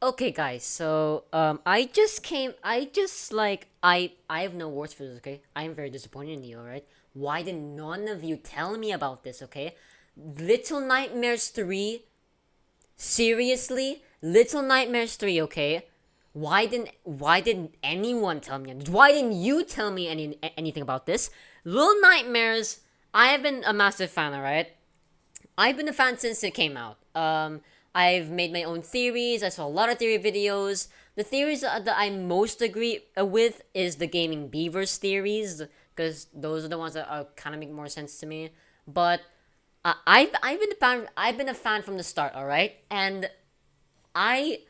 Okay, guys. So I have no words for this. Okay, I am very disappointed in you. All right. Why did none of you tell me about this? Okay, Little Nightmares 3. Seriously, Little Nightmares 3. Okay. Why didn't anyone tell me? Why didn't you tell me anything about this? Little Nightmares. I have been a massive fan. All right. I've been a fan since it came out. I've made my own theories. I saw a lot of theory videos. The theories that I most agree with is the gaming beavers theories, because those are the ones that kind of make more sense to me. But I've been a fan from the start. All right, and I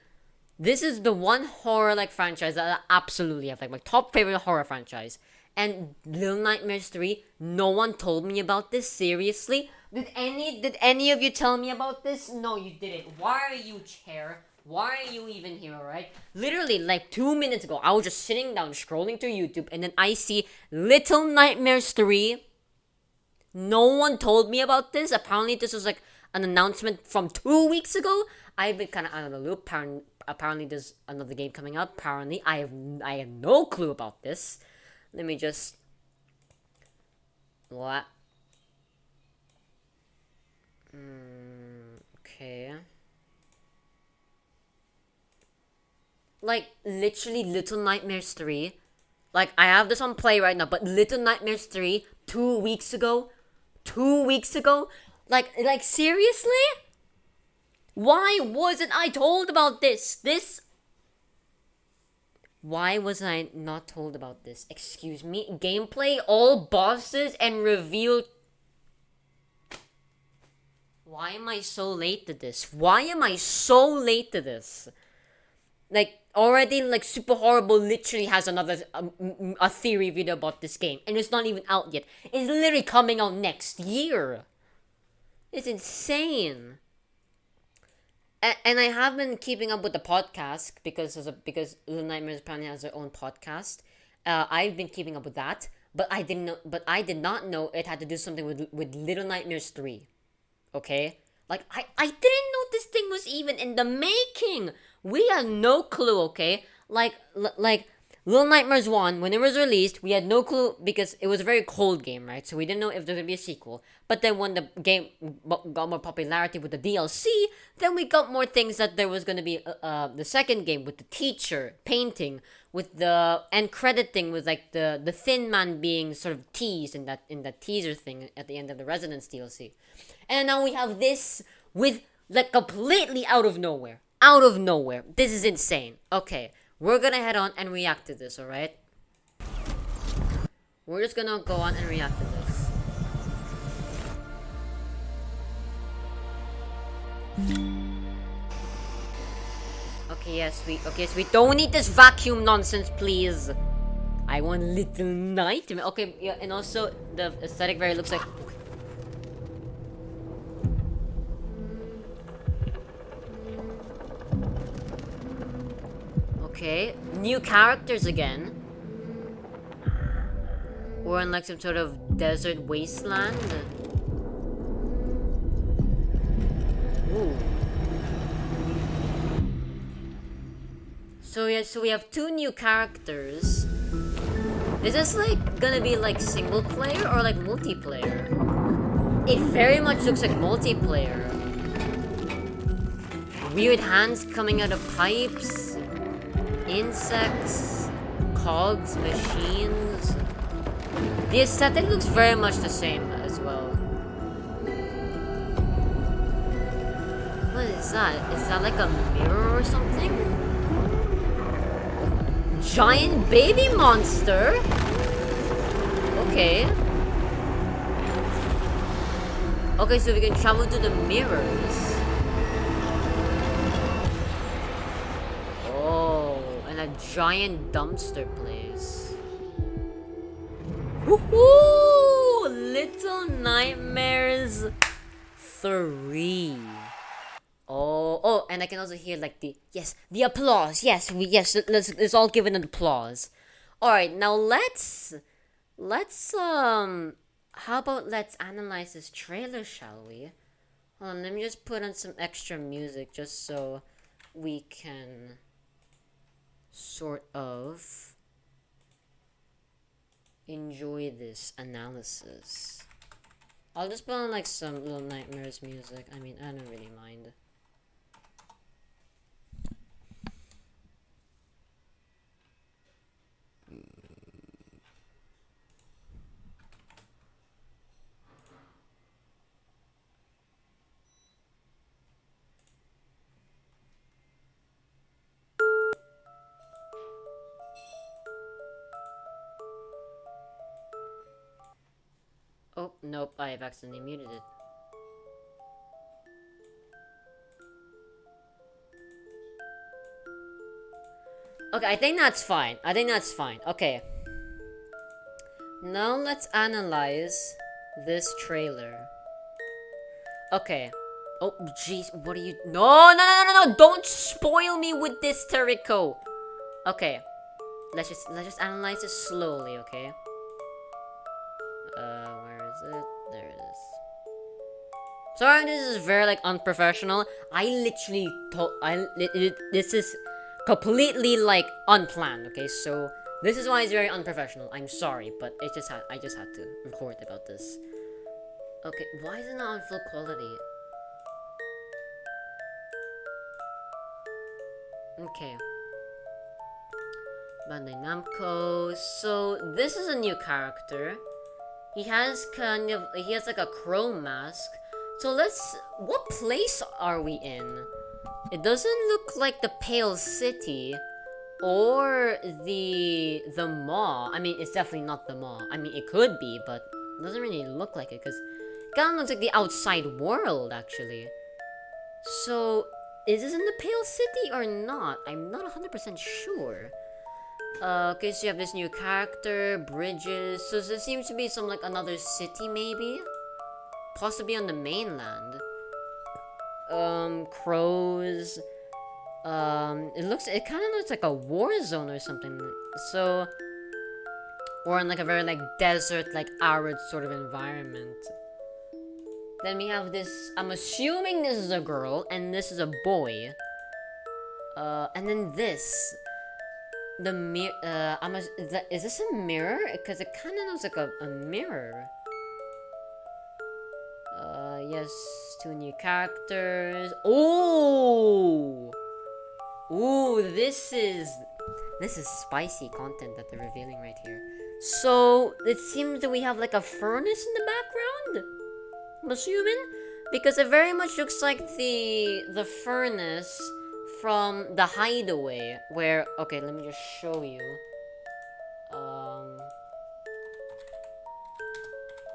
this is the one horror like franchise that I absolutely have, like my top favorite horror franchise. And Little Nightmares 3, no one told me about this. Seriously? Did any of you tell me about this? No, you didn't. Why are you chair? Why are you even here, alright? Literally, like 2 minutes ago, I was just sitting down scrolling through YouTube, and then I see Little Nightmares 3. No one told me about this. Apparently, this was like an announcement from 2 weeks ago. I've been kind of out of the loop. Apparently, there's another game coming out. Apparently, I have no clue about this. Let me just what? Okay. Like literally, Little Nightmares 3. Like I have this on play right now, but Little Nightmares 3 2 weeks ago. 2 weeks ago. Like seriously? Why wasn't I told about this? Why was I not told about this? Excuse me? Gameplay, all bosses, and reveal. Why am I so late to this? Why am I so late to this? Like, already, like, Super Horrible literally has another, a theory video about this game. And it's not even out yet. It's literally coming out next year. It's insane. And I have been keeping up with the podcast because Little Nightmares apparently has their own podcast. I've been keeping up with that, but I did not know it had to do something with Little Nightmares 3. Okay? Like I didn't know this thing was even in the making. We had no clue, okay? Like Little Nightmares 1, when it was released, we had no clue because it was a very cold game, right? So we didn't know if there would be a sequel. But then when the game got more popularity with the DLC, then we got more things that there was going to be the second game with the teacher painting, with the end credit thing, with like the Thin Man being sort of teased in that teaser thing at the end of the Residence DLC. And now we have this with like completely out of nowhere. Out of nowhere. This is insane. Okay. We're gonna head on and react to this, alright? We're just gonna go on and react to this. Okay, so we don't need this vacuum nonsense, please. I want Little Nightmare. Okay, yeah, and also the aesthetic very looks like. Okay, new characters again. We're in like some sort of desert wasteland. Ooh. So yeah, so we have two new characters. Is this like gonna be like single player or like multiplayer? It very much looks like multiplayer. Weird hands coming out of pipes. Insects, cogs, machines. The aesthetic looks very much the same as well. What is that? Is that like a mirror or something? Giant baby monster? Okay. Okay, so we can travel to the mirrors. A giant dumpster place. Woohoo! Little Nightmares 3. Oh, and I can also hear like the applause. Let's all give it an applause. All right, now let's how about let's analyze this trailer, shall we? Hold on, let me just put on some extra music just so we can sort of enjoy this analysis. I'll just put on like some Little Nightmares music. I mean, I don't really mind. Oh, nope, I've accidentally muted it. Okay, I think that's fine. Okay. Now let's analyze this trailer. Okay. Oh, jeez, what are you... No! Don't spoil me with this, Terrico! Okay. Let's just analyze it slowly, okay? Where is it? There it is. Sorry, this is very, like, unprofessional. I literally this is completely, like, unplanned, okay? So, this is why it's very unprofessional. I'm sorry, but I just had to record about this. Okay, why is it not on full quality? Okay. Bandai Namco. So, this is a new character. He has like a crow mask. So what place are we in? It doesn't look like the Pale City or the mall. I mean, it's definitely not the mall. I mean, it could be, but it doesn't really look like it because it kind of looks like the outside world, actually. So, is this in the Pale City or not? I'm not 100% sure. Okay, so you have this new character, bridges. So there seems to be some, like, another city, maybe? Possibly on the mainland. Crows. It kind of looks like a war zone or something. So, or in, like, a very, like, desert, like, arid sort of environment. Then we have this, I'm assuming this is a girl, and this is a boy. And then this. The mirror, is this a mirror? Because it kind of looks like a mirror. Yes, two new characters. Ooh! Ooh, this is spicy content that they're revealing right here. So, it seems that we have like a furnace in the background? I'm assuming? Because it very much looks like the furnace from the Hideaway, where... Okay, let me just show you.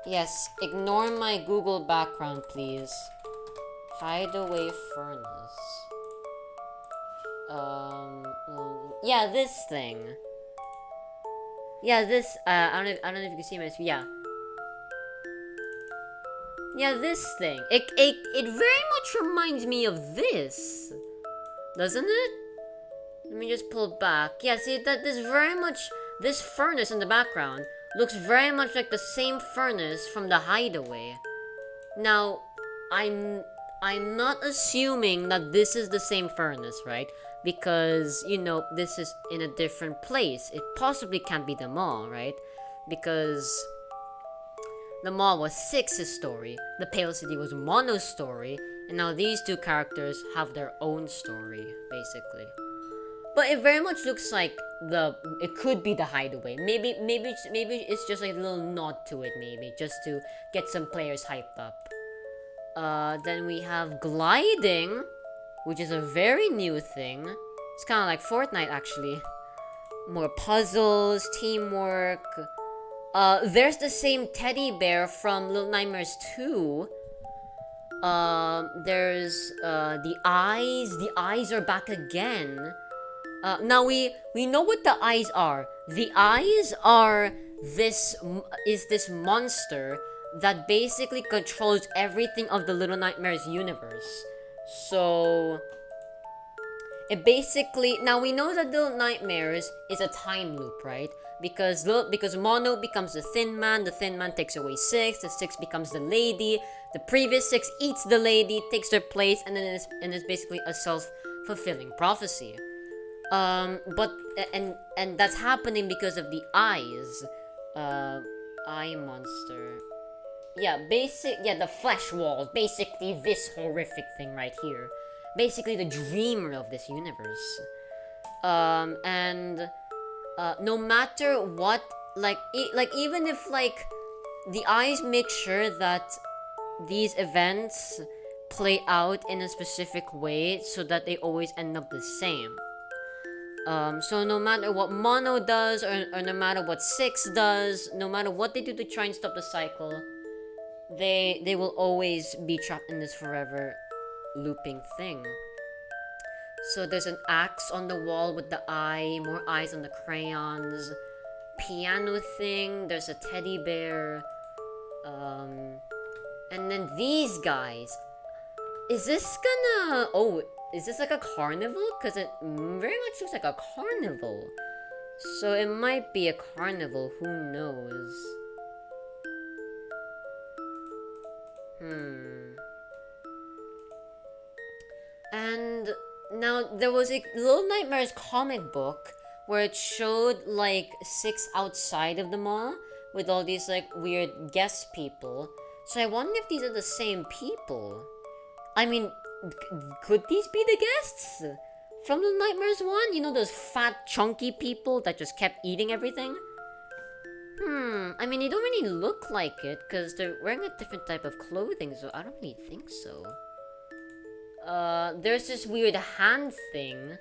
Yes, ignore my Google background, please. Hideaway furnace. Yeah, this thing. Yeah, this, I don't know if you can see my... Yeah. Yeah, this thing. It very much reminds me of this. Doesn't it? Let me just pull it back. Yeah, see, this furnace in the background looks very much like the same furnace from the Hideaway. Now, I'm not assuming that this is the same furnace, right? Because, you know, this is in a different place. It possibly can't be the mall, right? Because the mall was Six's story, the Pale City was Mono's story, and now these two characters have their own story, basically. But it very much looks like it could be the Hideaway. Maybe it's just like a little nod to it, maybe, just to get some players hyped up. Then we have gliding, which is a very new thing. It's kind of like Fortnite, actually. More puzzles, teamwork. There's the same teddy bear from Little Nightmares 2. There's the eyes. The eyes are back again. Now we know what the eyes are. The eyes are this monster that basically controls everything of the Little Nightmares universe. So it basically, now we know that Little Nightmares is a time loop, right? Because Mono becomes the Thin Man takes away Six, the Six becomes the lady, the previous Six eats the lady, takes their place, and then it's basically a fulfilling prophecy. But and that's happening because of the eyes. Eye monster. Yeah, the flesh wall. Basically, this horrific thing right here. Basically, the dreamer of this universe. And no matter what, like even if like the eyes make sure that these events play out in a specific way so that they always end up the same. So no matter what Mono does, or no matter what Six does, no matter what they do to try and stop the cycle, they will always be trapped in this forever looping thing. So there's an axe on the wall with the eye, more eyes on the crayons, piano thing, there's a teddy bear, and then these guys. Is this like a carnival? Because it very much looks like a carnival. So it might be a carnival, who knows? And now there was a Little Nightmares comic book where it showed like Six outside of the mall with all these like weird guest people. So I wonder if these are the same people. I mean, could these be the guests from the Nightmares one? You know, those fat, chunky people that just kept eating everything? I mean, they don't really look like it because they're wearing a different type of clothing, so I don't really think so. There's this weird hand thing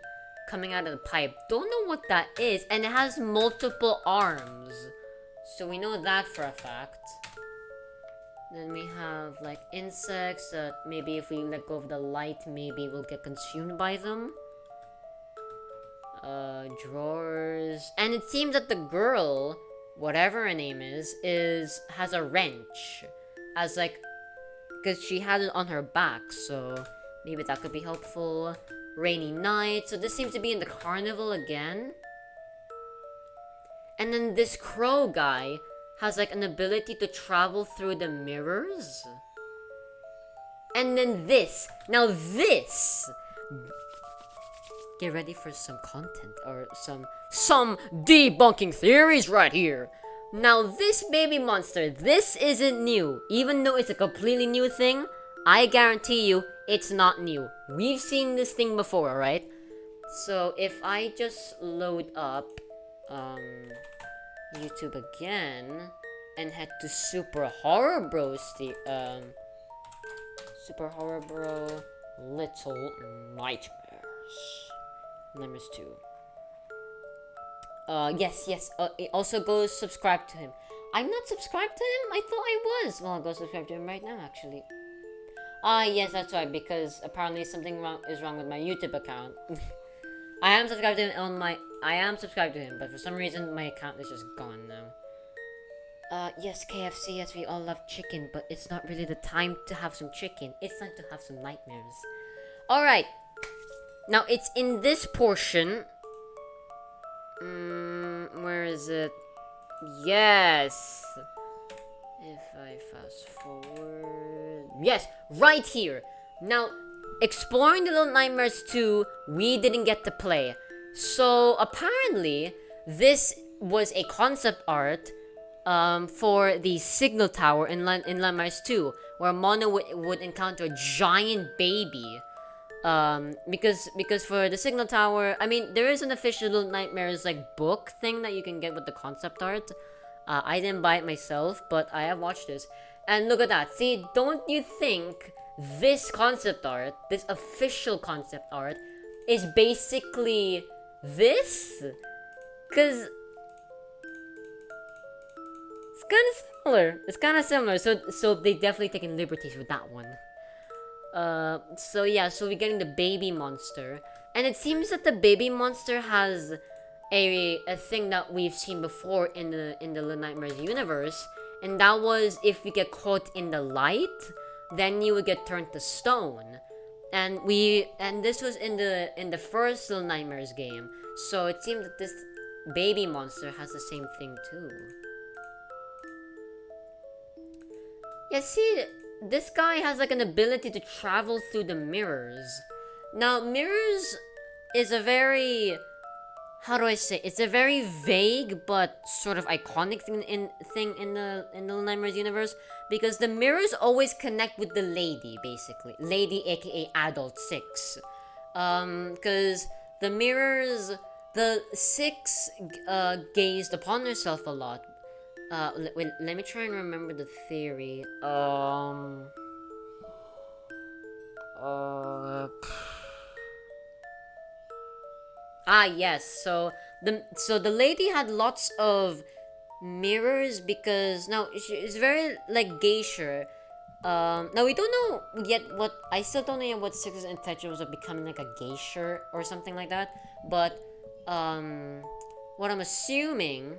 coming out of the pipe. Don't know what that is, and it has multiple arms. So we know that for a fact. Then we have like insects that maybe if we let go of the light, maybe we'll get consumed by them. Drawers. And it seems that the girl, whatever her name is has a wrench. As like, because she had it on her back, so maybe that could be helpful. Rainy night. So this seems to be in the carnival again. And then this crow guy has like an ability to travel through the mirrors. And then this. Now this. Get ready for some content or some debunking theories right here. Now this baby monster, this isn't new. Even though it's a completely new thing, I guarantee you it's not new. We've seen this thing before, right? So if I just load up YouTube again and head to SuperHorrorBro, SuperHorrorBro Little Nightmares. Nightmares 2. Yes. Also go subscribe to him. I'm not subscribed to him? I thought I was. Well, I'll go subscribe to him right now, actually. Yes, that's right, because apparently something is wrong with my YouTube account. I am subscribed to him, but for some reason my account is just gone now. Yes, KFC, yes, we all love chicken, but it's not really the time to have some chicken. It's time to have some nightmares. Alright. Now, it's in this portion. Where is it? Yes! If I fast forward... Yes, right here! Now, exploring the Little Nightmares 2, we didn't get to play. So, apparently, this was a concept art for the signal tower in Nightmares 2, where Mono would encounter a giant baby. Because for the signal tower, I mean, there is an official Little Nightmares like book thing that you can get with the concept art. I didn't buy it myself, but I have watched this. And look at that. See, don't you think this concept art, this official concept art, is basically this? Because it's kind of similar. So they definitely taken liberties with that one. So we're getting the baby monster, and it seems that the baby monster has a thing that we've seen before in the Little Nightmares universe, and that was if you get caught in the light, then you would get turned to stone. And this was in the first Little Nightmares game, so it seems that this baby monster has the same thing too. Yeah, see, this guy has like an ability to travel through the mirrors. Now, mirrors is a very, how do I say? It's a very vague but sort of iconic thing in the Little Nightmares universe, because the mirrors always connect with the lady, basically, lady aka Adult 6, because the mirrors, the 6 gazed upon herself a lot. Wait, let me try and remember the theory. Yes. So the lady had lots of mirrors because now it's very like geisha. Now we don't know yet what, I still don't know yet what Six's intention was of becoming like a geisha or something like that. But what I'm assuming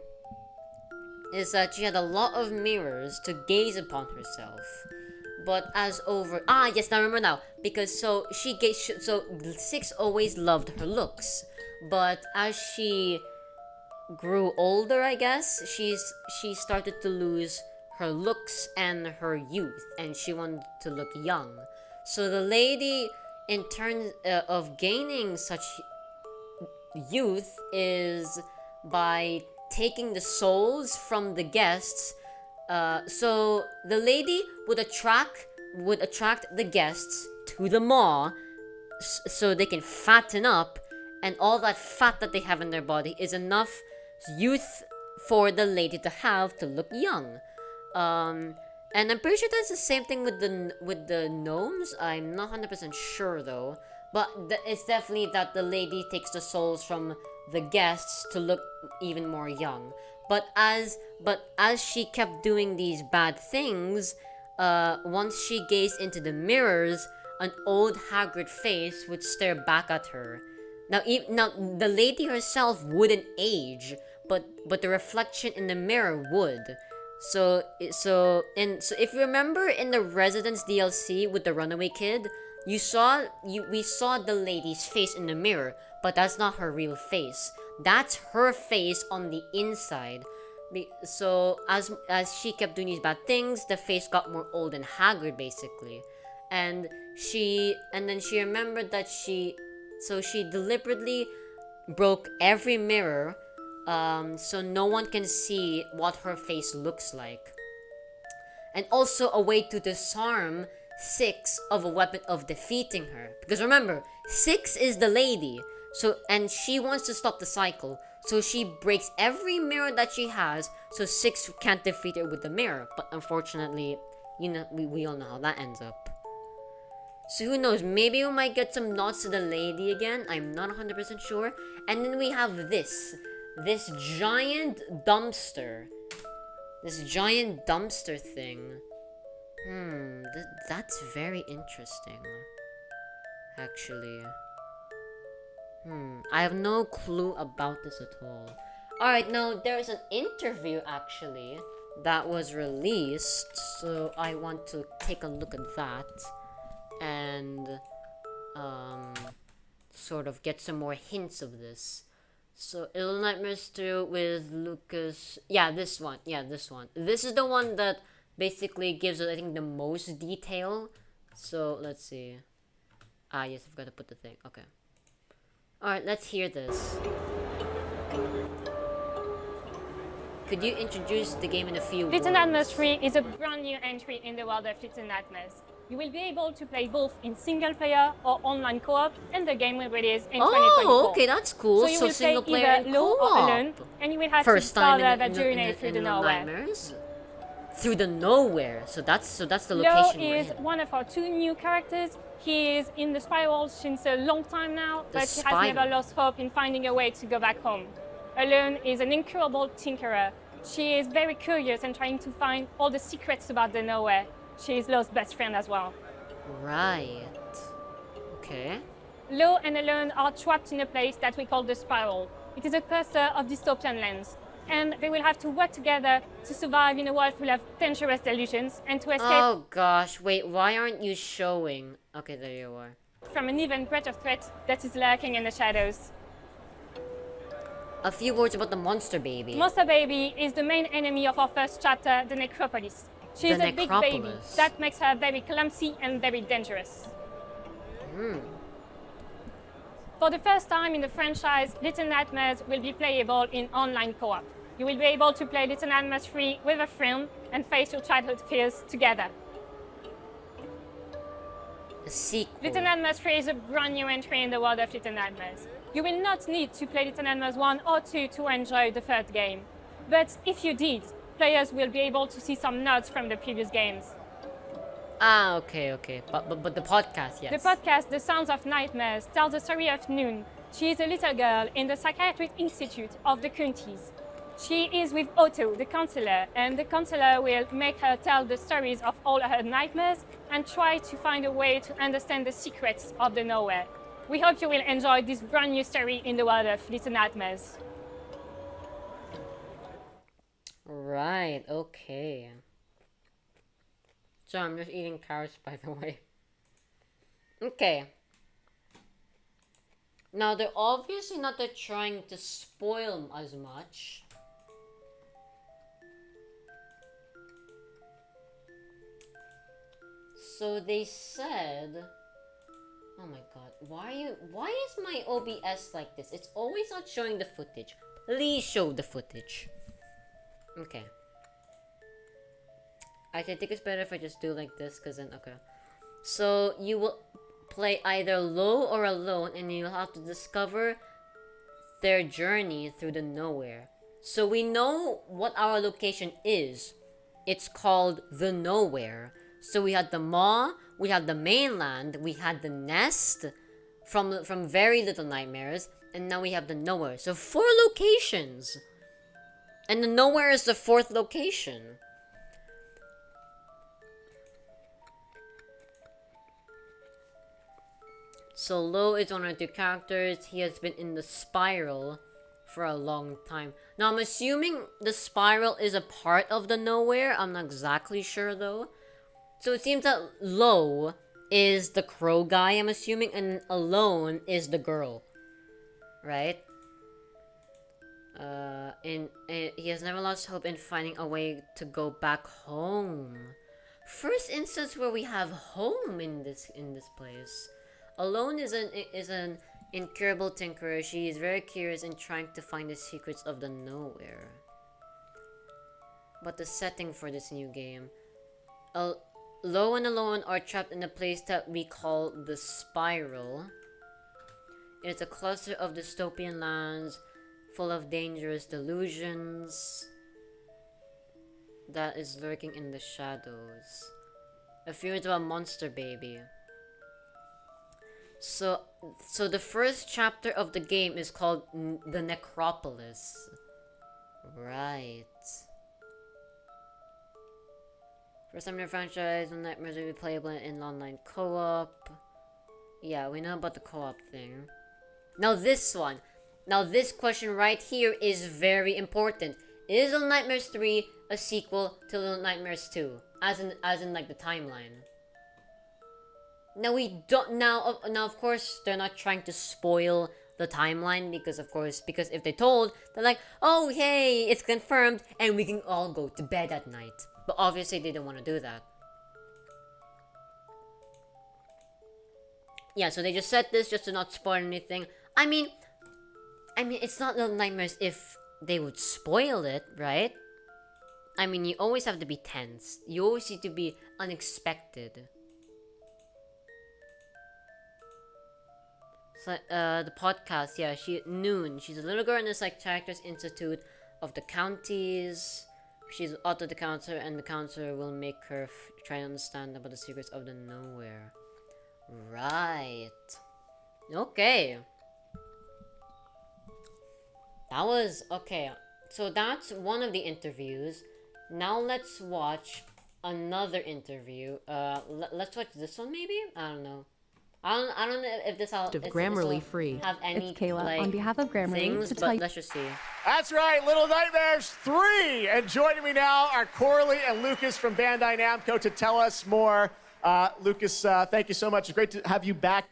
is that she had a lot of mirrors to gaze upon herself. But as over yes, now I remember now, because so 6 always loved her looks, but as she grew older, I guess she started to lose her looks and her youth, and she wanted to look young. So the lady, in terms of gaining such youth, is by taking the souls from the guests. So the lady would attract the guests to the maw, so they can fatten up, and all that fat that they have in their body is enough youth for the lady to have to look young. And I'm pretty sure that's the same thing with the gnomes. I'm not 100% sure though, but it's definitely that the lady takes the souls from the guests to look even more young. But as she kept doing these bad things, once she gazed into the mirrors, an old haggard face would stare back at her. Now the lady herself wouldn't age, but the reflection in the mirror would. So if you remember in the Residence DLC with the runaway kid, we saw the lady's face in the mirror, but that's not her real face. That's her face on the inside. So as she kept doing these bad things, the face got more old and haggard, basically. And then she remembered that she deliberately broke every mirror, so no one can see what her face looks like. And also a way to disarm 6 of a weapon of defeating her. Because remember, 6 is the lady, and she wants to stop the cycle. So she breaks every mirror that she has, so 6 can't defeat her with the mirror. But unfortunately, we all know how that ends up. So who knows, maybe we might get some nods to the lady again. I'm not 100% sure. And then we have this giant dumpster. This giant dumpster thing. That's very interesting. Actually. I have no clue about this at all. Alright, now there's an interview actually that was released. So I want to take a look at that. And sort of get some more hints of this. So Little Nightmares 2 with Lucas. Yeah, this one. This is the one that basically gives us, I think, the most detail. So let's see. Yes, I've got to put the thing. Okay. Alright, let's hear this. Could you introduce the game in a few words? Little Nightmares 3 is a brand new entry in the world of Little Nightmares. You will be able to play both in single player or online co-op, and the game will release in 2024. Oh, okay, that's cool. So you will single play player either and low co-op. or alone, and you will have First to time start in the journey through the nowhere. Nightmares? Through the nowhere. So that's the Lo location is one of our 2 new characters. He is in the spiral since a long time now, but he has never lost hope in finding a way to go back home. Alone is an incurable tinkerer. She is very curious and trying to find all the secrets about the nowhere. She is Lo's best friend as well. Right. Okay. Lo and Alone are trapped in a place that we call the Spiral. It is a cluster of dystopian lands, and they will have to work together to survive in a world full of dangerous delusions and to escape. Oh gosh, wait, why aren't you showing? Okay, there you are. From an even greater threat that is lurking in the shadows. A few words about the monster baby. Monster Baby is the main enemy of our first chapter, the Necropolis. She is a big baby that makes her very clumsy and very dangerous. For the first time in the franchise, Little Nightmares will be playable in online co-op. You will be able to play Little Nightmares 3 with a friend and face your childhood fears together. A sequel. Little Nightmares 3 is a brand new entry in the world of Little Nightmares. You will not need to play Little Nightmares 1 or 2 to enjoy the third game. But if you did, players will be able to see some nods from the previous games. Ah, okay. But the podcast, yes. The podcast, The Sounds of Nightmares, tells the story of Noon. She is a little girl in the Psychiatric Institute of the Counties. She is with Otto, the counselor, and the counselor will make her tell the stories of all her nightmares and try to find a way to understand the secrets of the nowhere. We hope you will enjoy this brand new story in the world of Little Nightmares. Right, okay. So I'm just eating carrots, by the way. Okay. Now, they're obviously not trying to spoil as much. So they said... Oh my god, why is my OBS like this? It's always not showing the footage. Please show the footage. Okay. I think it's better if I just do like this, because then, okay. So, you will play either low or alone, and you'll have to discover their journey through the nowhere. So, we know what our location is. It's called the nowhere. So, we had the maw, we had the mainland, we had the nest from Very Little Nightmares, and now we have the nowhere. So, 4 locations. And the nowhere is the 4th location. So Lo is one of the 2 characters. He has been in the spiral for a long time. Now I'm assuming the spiral is a part of the nowhere. I'm not exactly sure though. So it seems that Lo is the crow guy, I'm assuming, and Alone is the girl. Right? And he has never lost hope in finding a way to go back home. First instance where we have home in this place. Alone is an incurable tinkerer. She is very curious and trying to find the secrets of the nowhere. But the setting for this new game, Lo and Alone are trapped in a place that we call the Spiral. It's a cluster of dystopian lands full of dangerous delusions that is lurking in the shadows. A fear of a monster baby. So the first chapter of the game is called The Necropolis. Right. First time in the franchise, Nightmares will be playable in online co-op. Yeah, we know about the co-op thing. Now this one. Now this question right here is very important. Is Little Nightmares 3 a sequel to Little Nightmares 2? As in like the timeline. Now we don't now of course they're not trying to spoil the timeline because if they told, they're like, oh hey, it's confirmed and we can all go to bed at night. But obviously they don't want to do that. Yeah, so they just said this just to not spoil anything. I mean it's not Little Nightmares if they would spoil it, right? I mean, you always have to be tense. You always need to be unexpected. So, the podcast, yeah, Noon. She's a little girl in the Psychiatrist Institute of the Counties. She's Otto the counselor, and the counselor will make her try to understand about the secrets of the nowhere. Right. Okay. That was okay. So that's one of the interviews. Now let's watch another interview. Let's watch this one maybe. I don't know. I don't know if this will Grammarly free. Have any it's Kayla like, on behalf of Grammarly things, to but tell you. let's just see. That's right, Little Nightmares 3. And joining me now are Coralie and Lucas from Bandai Namco to tell us more. Lucas, thank you so much. It's great to have you back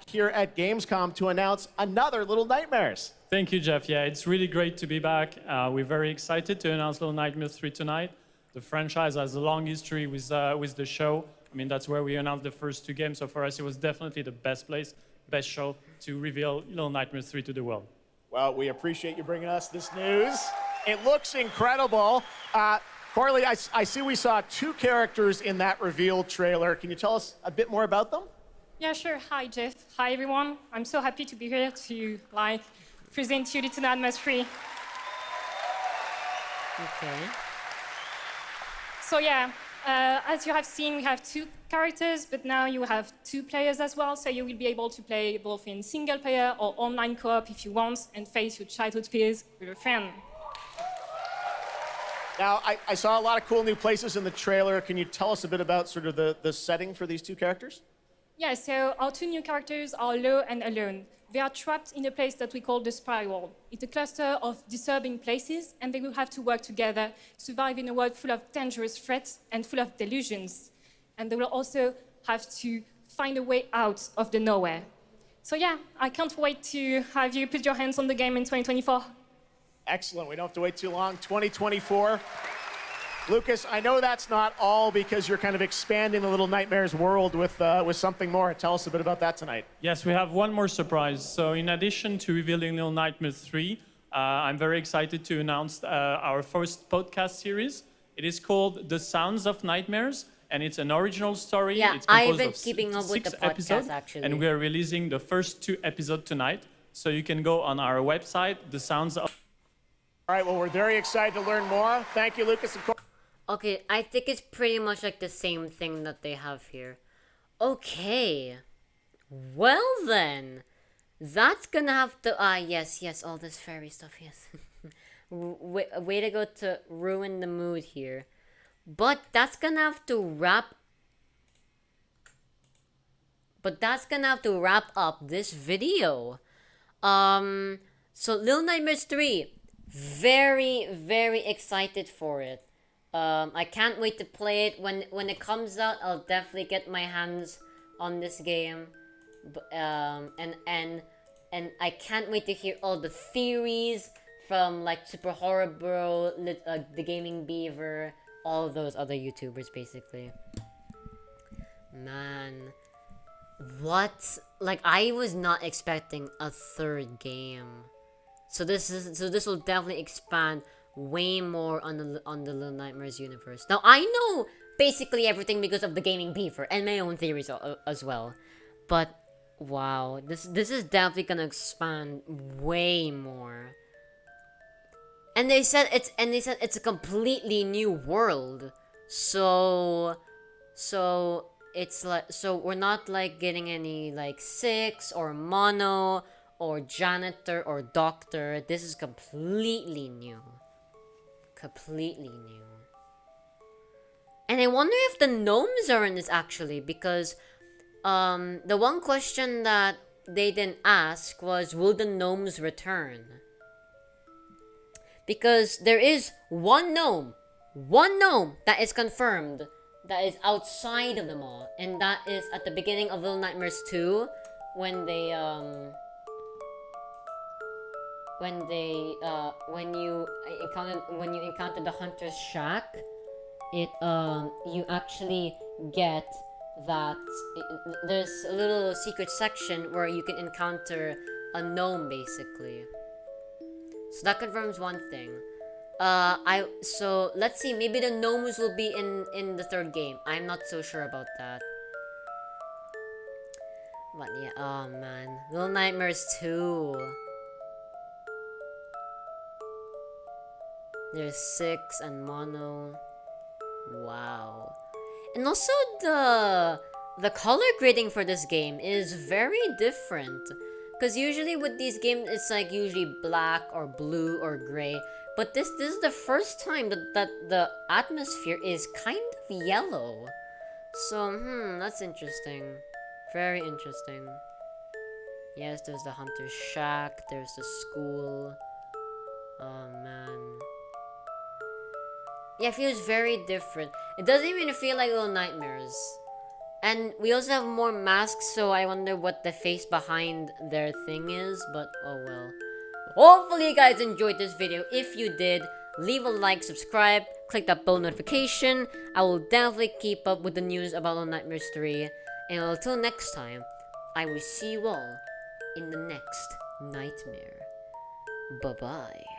here at Gamescom to announce another Little Nightmares. Thank you, Jeff. Yeah, it's really great to be back. We're very excited to announce Little Nightmares 3 tonight. The franchise has a long history with the show. I mean, that's where we announced the first 2 games, so for us it was definitely the best place best show to reveal Little Nightmares 3 to the world. Well, we appreciate you bringing us this news. It looks incredible. Corley, I see we saw 2 characters in that reveal trailer. Can you tell us a bit more about them? Yeah, sure. Hi, Jeff. Hi, everyone. I'm so happy to be here to present you Little Nightmares 3. Okay. So yeah, as you have seen, we have 2 characters, but now you have 2 players as well. So you will be able to play both in single player or online co-op if you want, and face your childhood fears with a friend. Now, I saw a lot of cool new places in the trailer. Can you tell us a bit about sort of the setting for these 2 characters? Yeah, so our 2 new characters are Lo and Alone. They are trapped in a place that we call the Spiral. It's a cluster of disturbing places, and they will have to work together, survive in a world full of dangerous threats and full of delusions. And they will also have to find a way out of the nowhere. So yeah, I can't wait to have you put your hands on the game in 2024. Excellent. We don't have to wait too long. 2024. Lucas, I know that's not all because you're kind of expanding the Little Nightmares world with something more. Tell us a bit about that tonight. Yes, we have one more surprise. So in addition to revealing Little Nightmares 3, I'm very excited to announce our first podcast series. It is called The Sounds of Nightmares, and it's an original story. Yeah, it's composed I've been of keeping up with the 6 podcast, episodes, actually. and we are releasing the first 2 episodes tonight. So you can go on our website, The Sounds of... All right, well, we're very excited to learn more. Thank you, Lucas. Okay, I think it's pretty much like the same thing that they have here. Okay. Well then. That's gonna have to... yes, all this fairy stuff, yes. Way to go to ruin the mood here. But that's gonna have to wrap... up this video. So Little Nightmares 3. Very, very excited for it. I can't wait to play it. When it comes out, I'll definitely get my hands on this game. And I can't wait to hear all the theories from like SuperHorrorBro, the Gaming Beaver, all those other YouTubers basically. Man, what? Like, I was not expecting a 3rd game. So this will definitely expand way more on the Little Nightmares universe. Now I know basically everything because of the Gaming Beaver and my own theories as well. But wow, this is definitely gonna expand way more. And they said it's a completely new world. So it's like, so we're not like getting any like Six or Mono or Janitor or Doctor. This is completely new. Completely new. And I wonder if the gnomes are in this actually, because the one question that they didn't ask was, will the gnomes return? Because there is one gnome that is confirmed that is outside of the mall, and that is at the beginning of Little Nightmares 2 when you encounter the hunter's shack. You actually get that there's a little secret section where you can encounter a gnome basically. So that confirms one thing. So let's see, maybe the gnomes will be in the 3rd game. I'm not so sure about that. But yeah, oh man, Little Nightmares 2. There's Six and Mono. Wow. And also the color grading for this game is very different. Because usually with these games, it's like usually black or blue or gray. But this is the first time that the atmosphere is kind of yellow. So, that's interesting. Very interesting. Yes, there's the hunter's shack. There's the school. Oh, man. Yeah, it feels very different. It doesn't even feel like Little Nightmares. And we also have more masks, so I wonder what the face behind their thing is, but oh well. Hopefully you guys enjoyed this video. If you did, leave a like, subscribe, click that bell notification. I will definitely keep up with the news about Little Nightmares 3. And until next time, I will see you all in the next nightmare. Bye-bye.